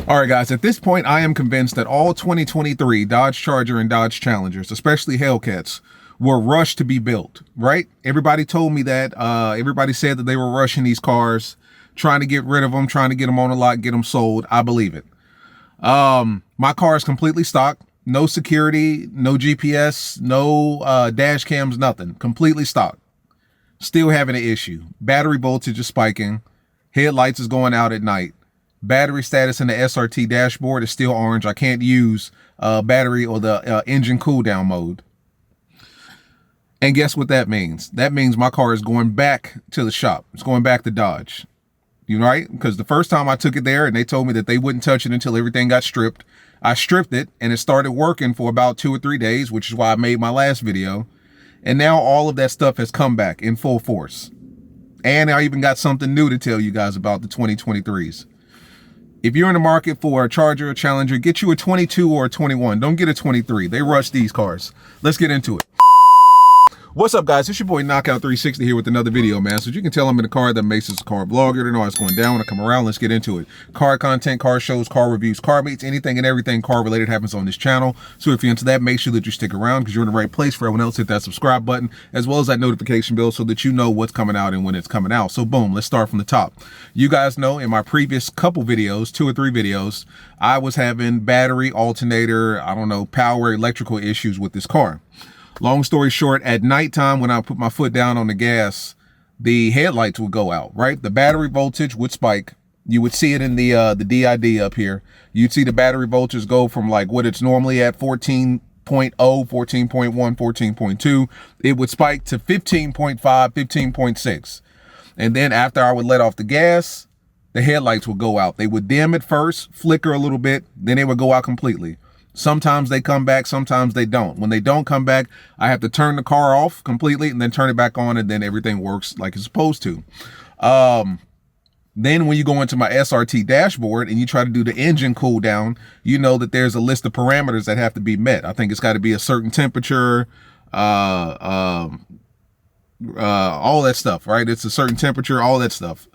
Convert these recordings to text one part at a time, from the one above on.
All right, guys, at this point, I am convinced that all 2023 Dodge Charger and Dodge Challengers, especially Hellcats, were rushed to be built, right? Everybody told me that. Everybody said that they were rushing these cars, trying to get rid of them, trying to get them on the lot, get them sold. I believe it. My car is completely stock. No security, no GPS, no dash cams, nothing. Completely stock. Still having an issue. Battery voltage is spiking. Headlights is going out at night. Battery status in the SRT dashboard is still orange. I can't use battery or the engine cool down mode. And guess what that means? That means my car is going back to the shop. It's going back to Dodge. You know, right? Because the first time I took it there and they told me that they wouldn't touch it until everything got stripped. I stripped it and it started working for about 2 or 3 days, which is why I made my last video. And now all of that stuff has come back in full force. And I even got something new to tell you guys about the 2023s. If you're in the market for a Charger or Challenger, get you a 22 or a 21. Don't get a 23. They rush these cars. Let's get into it. What's up, guys? It's your boy Knockout 360 here with another video, man. So as you can tell, I'm in a car that makes this a car vlogger. To know how it's going down when I come around. Let's get into it. Car content, car shows, car reviews, car meets, anything and everything car related happens on this channel. So if you're into that, make sure that you stick around because you're in the right place. For everyone else, hit that subscribe button as well as that notification bell so that you know what's coming out and when it's coming out. So boom, let's start from the top. You guys know in my previous couple videos, 2 or 3 videos, I was having battery, alternator, I don't know, power, electrical issues with this car. Long story short, at nighttime, when I put my foot down on the gas, the headlights would go out, right? The battery voltage would spike. You would see it in the DID up here. You'd see the battery voltage go from like what it's normally at 14.0, 14.1, 14.2. It would spike to 15.5, 15.6. And then after I would let off the gas, the headlights would go out. They would dim at first, flicker a little bit, then they would go out completely. Sometimes they come back, sometimes they don't. When they don't come back, I have to turn the car off completely and then turn it back on, and then everything works like it's supposed to. Then when you go into my SRT dashboard and you try to do the engine cool down, you know that there's a list of parameters that have to be met. I think it's got to be a certain temperature, all that stuff, right? It's a certain temperature, all that stuff.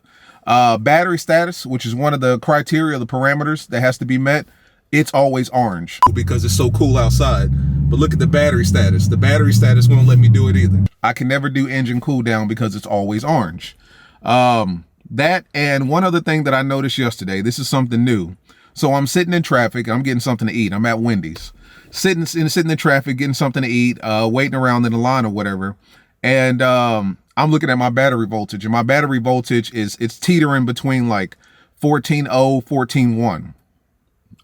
Battery status, which is one of the criteria, the parameters that has to be met. It's always orange because it's so cool outside. But look at the battery status. The battery status won't let me do it either. I can never do engine cool down because it's always orange. That and one other thing that I noticed yesterday, this is something new. So I'm sitting in traffic. I'm getting something to eat. I'm at Wendy's. Sitting in traffic, getting something to eat, waiting around in the line or whatever. And I'm looking at my battery voltage. And my battery voltage it's teetering between like 14.0, 14.1.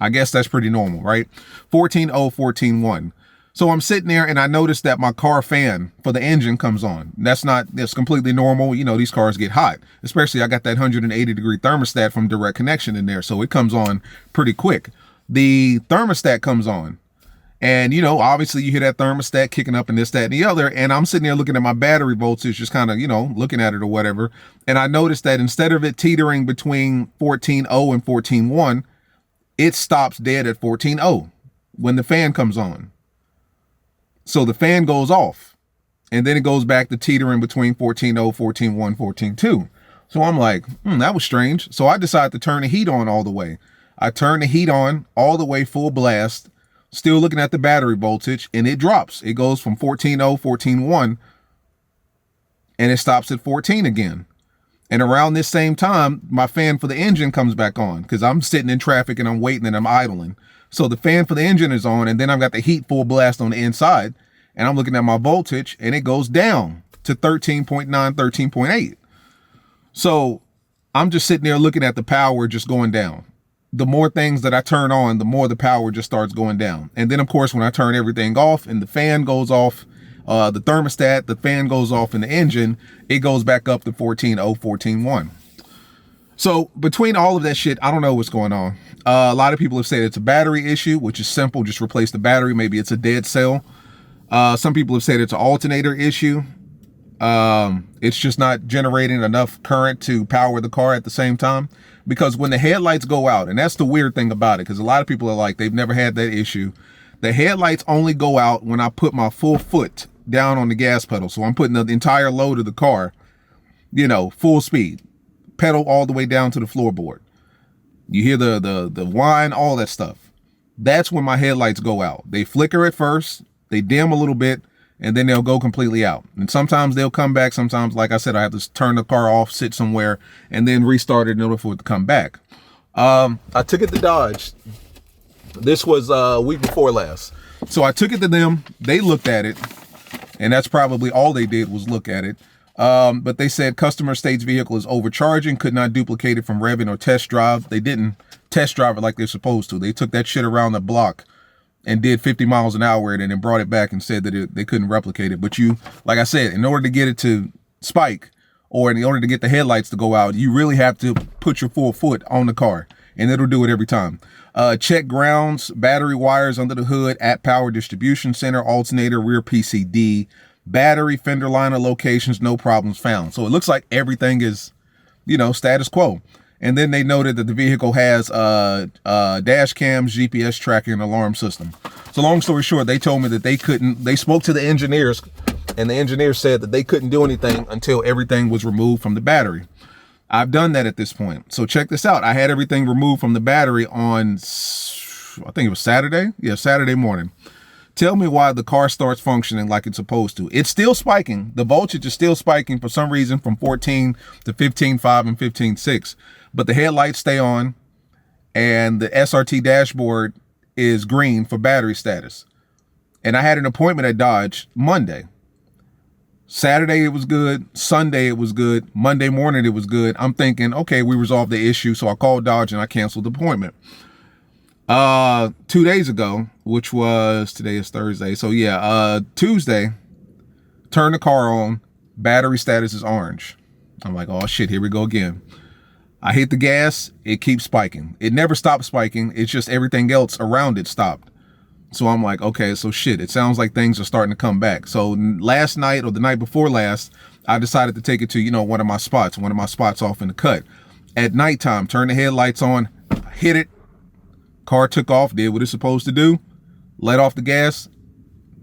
I guess that's pretty normal, right? 14.0, 14.1. So I'm sitting there and I noticed that my car fan for the engine comes on. That's completely normal. You know, these cars get hot, especially I got that 180-degree thermostat from direct connection in there. So it comes on pretty quick. The thermostat comes on and, you know, obviously you hear that thermostat kicking up and this, that, and the other. And I'm sitting there looking at my battery voltage, just kind of, you know, looking at it or whatever. And I noticed that instead of it teetering between 14.0 and 14.1, it stops dead at 14.0 when the fan comes on. So the fan goes off and then it goes back to teetering between 14.0, 14.1, 14.2. So I'm like, that was strange. So I decided to turn the heat on all the way. I turned the heat on all the way full blast, still looking at the battery voltage, and it drops. It goes from 14.0, 14.1, and it stops at 14 again. And around this same time, my fan for the engine comes back on because I'm sitting in traffic and I'm waiting and I'm idling. So the fan for the engine is on and then I've got the heat full blast on the inside and I'm looking at my voltage and it goes down to 13.9, 13.8. So I'm just sitting there looking at the power just going down. The more things that I turn on, the more the power just starts going down. And then of course, when I turn everything off and the fan goes off, the thermostat, the fan goes off in the engine, it goes back up to 14.0, 14.1. So between all of that shit, I don't know what's going on. A lot of people have said it's a battery issue, which is simple. Just replace the battery. Maybe it's a dead cell. Some people have said it's an alternator issue. It's just not generating enough current to power the car at the same time. Because when the headlights go out, and that's the weird thing about it, because a lot of people are like, they've never had that issue. The headlights only go out when I put my full foot down on the gas pedal. So I'm putting the entire load of the car, you know, full speed, pedal all the way down to the floorboard. You hear the whine, all that stuff. That's when my headlights go out. They flicker at first, they dim a little bit, and then they'll go completely out. And sometimes they'll come back. Sometimes, like I said, I have to turn the car off, sit somewhere, and then restart it in order for it to come back. I took it to Dodge. This was a week before last. So I took it to them. They looked at it, and that's probably all they did was look at it. But they said customer states vehicle is overcharging, could not duplicate it from revving or test drive. They didn't test drive it like they're supposed to. They took that shit around the block and did 50 miles an hour and then brought it back and said that they couldn't replicate it. But you, like I said, in order to get it to spike or in order to get the headlights to go out, you really have to put your full foot on the car, and it'll do it every time. Check grounds, battery wires under the hood at power distribution center, alternator, rear PCD, battery, fender liner locations, no problems found. So it looks like everything is, status quo. And then they noted that the vehicle has dash cams, GPS tracking, and alarm system. So long story short, they told me that they spoke to the engineers, and the engineers said that they couldn't do anything until everything was removed from the battery. I've done that at this point. So check this out. I had everything removed from the battery on, I think it was Saturday. Yeah, Saturday morning. Tell me why the car starts functioning like it's supposed to. It's still spiking. The voltage is still spiking for some reason from 14 to 15.5 and 15.6. But the headlights stay on and the SRT dashboard is green for battery status. And I had an appointment at Dodge Monday. Saturday it was good. Sunday it was good. Monday morning it was good. I'm thinking, okay, we resolved the issue. So I called Dodge and I canceled the appointment. 2 days ago, which was, today is Thursday. So yeah, Tuesday, turn the car on, battery status is orange. I'm like, oh shit, here we go again. I hit the gas, it keeps spiking. It never stopped spiking. It's just everything else around it stopped. So I'm like, okay, so shit, it sounds like things are starting to come back. So last night or the night before last, I decided to take it to, one of my spots off in the cut. At nighttime, turn the headlights on, hit it. Car took off, did what it's supposed to do, let off the gas,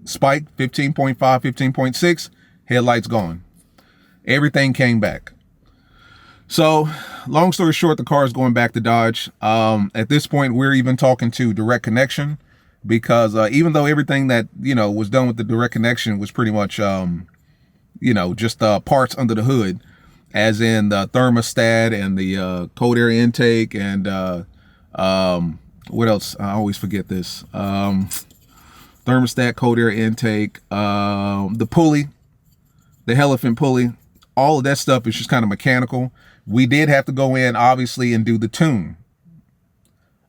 spike 15.5, 15.6, headlights gone. Everything came back. So long story short, the car is going back to Dodge. At this point, we're even talking to direct connection because even though everything that, was done with the direct connection was pretty much, just parts under the hood, as in the thermostat and the cold air intake and what else? I always forget this. Thermostat, cold air intake, the pulley, the elephant pulley, all of that stuff is just kind of mechanical. We did have to go in, obviously, and do the tune.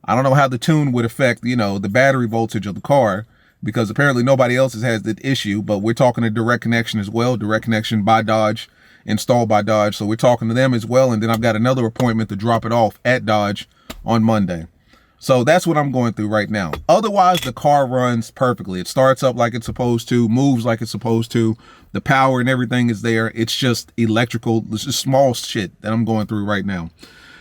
I don't know how the tune would affect, the battery voltage of the car, because apparently nobody else has the issue, but we're talking to direct connection as well. Direct connection by Dodge, installed by Dodge. So we're talking to them as well. And then I've got another appointment to drop it off at Dodge on Monday. So that's what I'm going through right now. Otherwise, the car runs perfectly. It starts up like it's supposed to, moves like it's supposed to. The power and everything is there. It's just electrical. It's just small shit that I'm going through right now.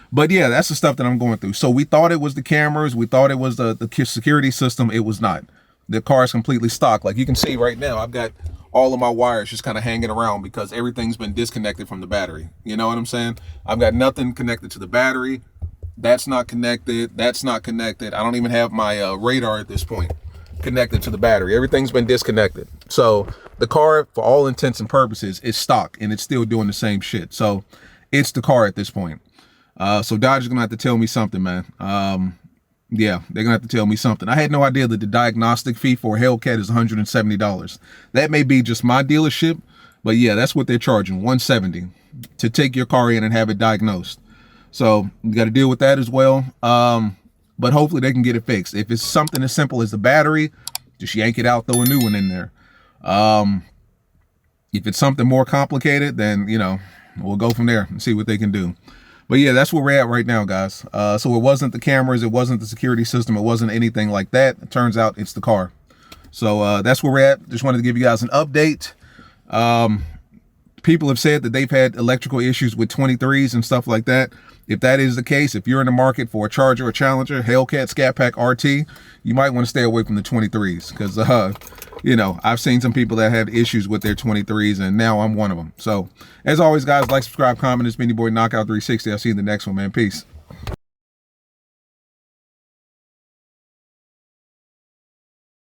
But yeah, that's the stuff that I'm going through. So we thought it was the cameras. We thought it was the security system. It was not. The car is completely stock. Like you can see right now, I've got all of my wires just kind of hanging around because everything's been disconnected from the battery. You know what I'm saying? I've got nothing connected to the battery. That's not connected. That's not connected. I don't even have my radar at this point connected to the battery. Everything's been disconnected. So the car, for all intents and purposes, is stock and it's still doing the same shit. So it's the car at this point. So Dodge is going to have to tell me something, man. Yeah, they're going to have to tell me something. I had no idea that the diagnostic fee for a Hellcat is $170. That may be just my dealership, but yeah, that's what they're charging, $170 to take your car in and have it diagnosed. So you got to deal with that as well. But hopefully they can get it fixed. If it's something as simple as the battery, just yank it out, throw a new one in there. If it's something more complicated, then, we'll go from there and see what they can do. But yeah, that's where we're at right now, guys. So it wasn't the cameras. It wasn't the security system. It wasn't anything like that. It turns out it's the car. So that's where we're at. Just wanted to give you guys an update. People have said that they've had electrical issues with 23s and stuff like that. If that is the case, if you're in the market for a Charger or Challenger, Hellcat, Scatpack, RT, you might want to stay away from the 23s because, I've seen some people that had issues with their 23s and now I'm one of them. So as always, guys, like, subscribe, comment. It's been your boy Knockout 360. I'll see you in the next one, man. Peace.